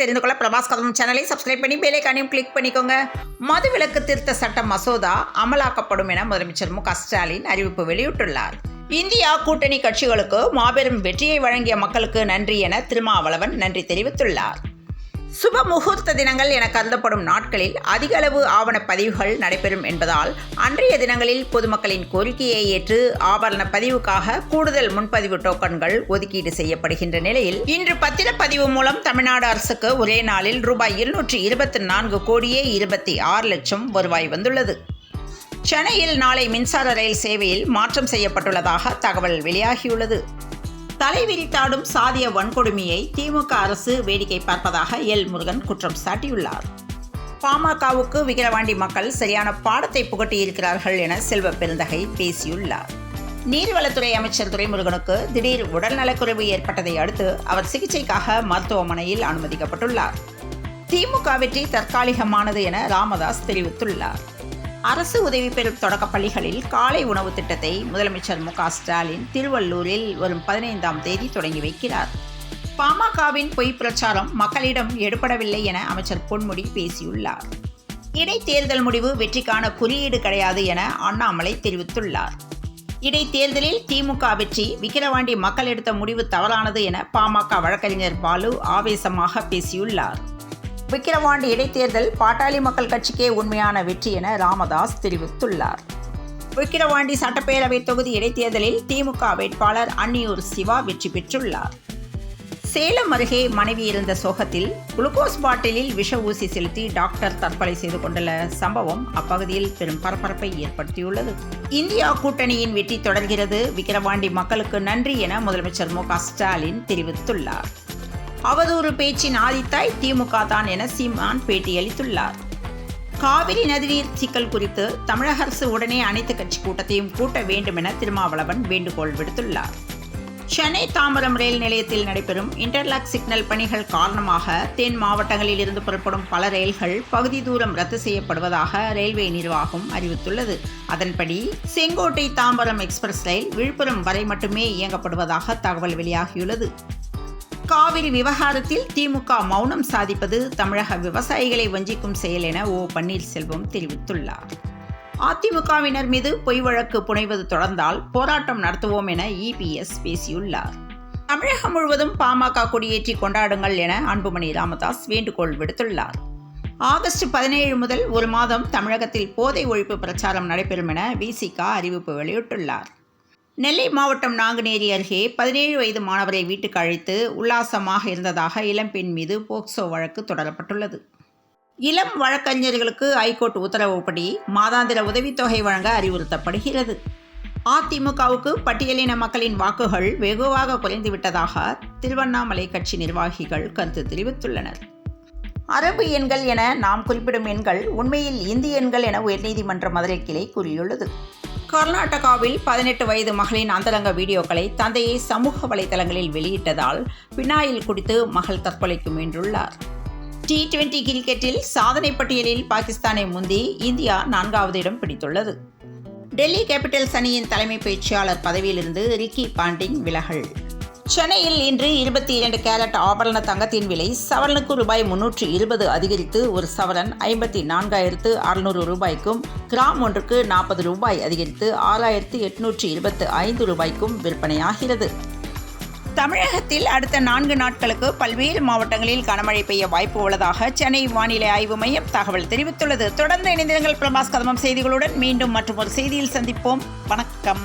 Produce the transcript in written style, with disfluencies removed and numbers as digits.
தெரிந்து கொள்ள பிரபாஸ் கதம் சேனலை சப்ஸ்கிரைப் பண்ணி பெல் ஐகானையும் கிளிக் பண்ணிக்கோங்க. மதுவிலக்கு திருத்த சட்ட மசோதா அமலாக்கப்படும் என முதலமைச்சர் மு க ஸ்டாலின் அறிவிப்பு வெளியிட்டுள்ளார். இந்தியா கூட்டணி கட்சிகளுக்கு மாபெரும் வெற்றியை வழங்கிய மக்களுக்கு நன்றி என திருமாவளவன் நன்றி தெரிவித்துள்ளார். சுப முகூர்த்த தினங்கள் என கருதப்படும் நாட்களில் அதிக அளவு ஆவணப் பதிவுகள் நடைபெறும் என்பதால் அன்றைய தினங்களில் பொதுமக்களின் கோரிக்கையை ஏற்று ஆபரண பதிவுக்காக கூடுதல் முன்பதிவு டோக்கன்கள் ஒதுக்கீடு செய்யப்படுகின்ற நிலையில் இன்று பத்திரப்பதிவு மூலம் தமிழ்நாடு அரசுக்கு ஒரே நாளில் ரூபாய் 224 கோடியே 26 லட்சம் வருவாய் வந்துள்ளது. சென்னையில் நாளை மின்சார ரயில் சேவையில் மாற்றம் செய்யப்பட்டுள்ளதாக தகவல் வெளியாகியுள்ளது. தலைவிரித்தாடும் சாதிய வன்கொடுமையை திமுக அரசு வேடிக்கை பார்ப்பதாக எல் முருகன் குற்றம் சாட்டியுள்ளார். பாமகவுக்கு விக்கிரவாண்டி மக்கள் சரியான பாடத்தை புகட்டியிருக்கிறார்கள் என செல்வ பெருந்தகை பேசியுள்ளார். நீர்வளத்துறை அமைச்சர் துரைமுருகனுக்கு திடீர் உடல்நலக்குறைவு ஏற்பட்டதை அடுத்து அவர் சிகிச்சைக்காக மருத்துவமனையில் அனுமதிக்கப்பட்டுள்ளார். திமுக வெற்றி தற்காலிகமானது என ராமதாஸ் தெரிவித்துள்ளார். அரசு உதவி பெறும் தொடக்கப் பள்ளிகளில் காலை உணவு திட்டத்தை முதலமைச்சர் மு க ஸ்டாலின் திருவள்ளூரில் வரும் 15ஆம் தேதி தொடங்கி வைக்கிறார். பாமகவின் பொய் பிரச்சாரம் மக்களிடம் எடுபடவில்லை என அமைச்சர் பொன்முடி பேசியுள்ளார். இடைத்தேர்தல் முடிவு வெற்றிக்கான குறியீடு கிடையாது என அண்ணாமலை தெரிவித்துள்ளார். இடைத்தேர்தலில் திமுக வெற்றி, விக்கிரவாண்டி மக்கள் எடுத்த முடிவு தவறானது என பாமக வழக்கறிஞர் பாலு ஆவேசமாக பேசியுள்ளார். விக்கிரவாண்டி இடைத்தேர்தல் பாட்டாளி மக்கள் கட்சிக்கே உண்மையான வெற்றி என ராமதாஸ் தெரிவித்துள்ளார். விக்கிரவாண்டி சட்டப்பேரவை தொகுதி இடைத்தேர்தலில் திமுக வேட்பாளர் அன்னியூர் சிவா வெற்றி பெற்றுள்ளார். சேலம் அருகே மனைவி இருந்த சோகத்தில் குளுக்கோஸ் பாட்டிலில் விஷ ஊசி செலுத்தி டாக்டர் தற்கொலை செய்து கொண்டுள்ள சம்பவம் அப்பகுதியில் பெரும் பரபரப்பை ஏற்படுத்தியுள்ளது. இந்தியா கூட்டணியின் வெற்றி தொடர்கிறது, விக்கிரவாண்டி மக்களுக்கு நன்றி என முதலமைச்சர் மு க ஸ்டாலின் தெரிவித்துள்ளார். அவதூறு பேச்சின் ஆதித்தாய் திமுக தான் என சீமான் பேட்டியளித்துள்ளார். காவிரி நதிநீர் சிக்கல் குறித்து தமிழக அரசு உடனே அனைத்து கட்சி கூட்டத்தையும் கூட்ட வேண்டும் என திருமாவளவன் வேண்டுகோள் விடுத்துள்ளார். சென்னை தாம்பரம் ரயில் நிலையத்தில் நடைபெறும் இன்டர்லாக் சிக்னல் பணிகள் காரணமாக தென் மாவட்டங்களில் இருந்து புறப்படும் பல ரயில்கள் பகுதி தூரம் ரத்து செய்யப்படுவதாக ரயில்வே நிர்வாகம் அறிவித்துள்ளது. அதன்படி செங்கோட்டை தாம்பரம் எக்ஸ்பிரஸ் ரயில் விழுப்புரம் வரை மட்டுமே இயங்கப்படுவதாக தகவல் வெளியாகியுள்ளது. காவிரி விவகாரத்தில் திமுக மௌனம் சாதிப்பது தமிழக விவசாயிகளை வஞ்சிக்கும் செயல் என ஓ பன்னீர்செல்வம் தெரிவித்துள்ளார். அதிமுகவினர் மீது பொய் வழக்கு புனைவது தொடர்ந்தால் போராட்டம் நடத்துவோம் என இபிஎஸ் பேசியுள்ளார். தமிழகம் முழுவதும் பாமக கொடியேற்றி கொண்டாடுங்கள் என அன்புமணி ராமதாஸ் வேண்டுகோள் விடுத்துள்ளார். ஆகஸ்ட் 17 முதல் ஒரு மாதம் தமிழகத்தில் போதை ஒழிப்பு பிரச்சாரம் நடைபெறும் என விசிக அறிவிப்பு வெளியிட்டுள்ளார். நெல்லை மாவட்டம் நாங்குநேரி அருகே 17 வயது மாணவரை வீட்டுக்கு அழைத்து உல்லாசமாக இருந்ததாக இளம்பெண் மீது போக்சோ வழக்கு தொடரப்பட்டுள்ளது. இளம் வழக்கறிஞர்களுக்கு ஐகோர்ட் உத்தரவுப்படி மாதாந்திர உதவித்தொகை வழங்க அறிவுறுத்தப்படுகிறது. அதிமுகவுக்கு பட்டியலின மக்களின் வாக்குகள் வெகுவாக குறைந்துவிட்டதாக திருவண்ணாமலை கட்சி நிர்வாகிகள் கருத்து தெரிவித்துள்ளனர். அரபு எண்கள் என நாம் குறிப்பிடும் எண்கள் உண்மையில் இந்தி எண்கள் என உயர்நீதிமன்ற மதுரை கிளை கூறியுள்ளது. கர்நாடகாவில் 18 வயது மகளின் அந்தரங்க வீடியோக்களை தந்தையை சமூக வலைதளங்களில் வெளியிட்டதால் பினாயில் குடித்து மகள் தற்கொலைக்கு முயன்றுள்ளார். T20 கிரிக்கெட்டில் சாதனை பட்டியலில் பாகிஸ்தானை முந்தி இந்தியா 4வது இடம் பிடித்துள்ளது. டெல்லி கேபிட்டல்ஸ் அணியின் தலைமை பயிற்சியாளர் பதவியிலிருந்து ரிக்கி பாண்டிங் விலகல். சென்னையில் இன்று 22 கேரட் ஆபரண தங்கத்தின் விலை சவரனுக்கு ரூபாய் 320 அதிகரித்து ஒரு சவரன் 54,600 ரூபாய்க்கும், கிராம் ஒன்றுக்கு 40 ரூபாய் அதிகரித்து 6,825 ரூபாய்க்கும் விற்பனையாகிறது. தமிழகத்தில் அடுத்த 4 நாட்களுக்கு பல்வேறு மாவட்டங்களில் கனமழை பெய்ய வாய்ப்பு உள்ளதாக சென்னை வானிலை ஆய்வு மையம் தகவல் தெரிவித்துள்ளது. தொடர்ந்து இணைந்திருங்கள் பிரபாஸ் கதமம் செய்திகளுடன். மீண்டும் மற்றும் ஒரு செய்தியில் சந்திப்போம். வணக்கம்.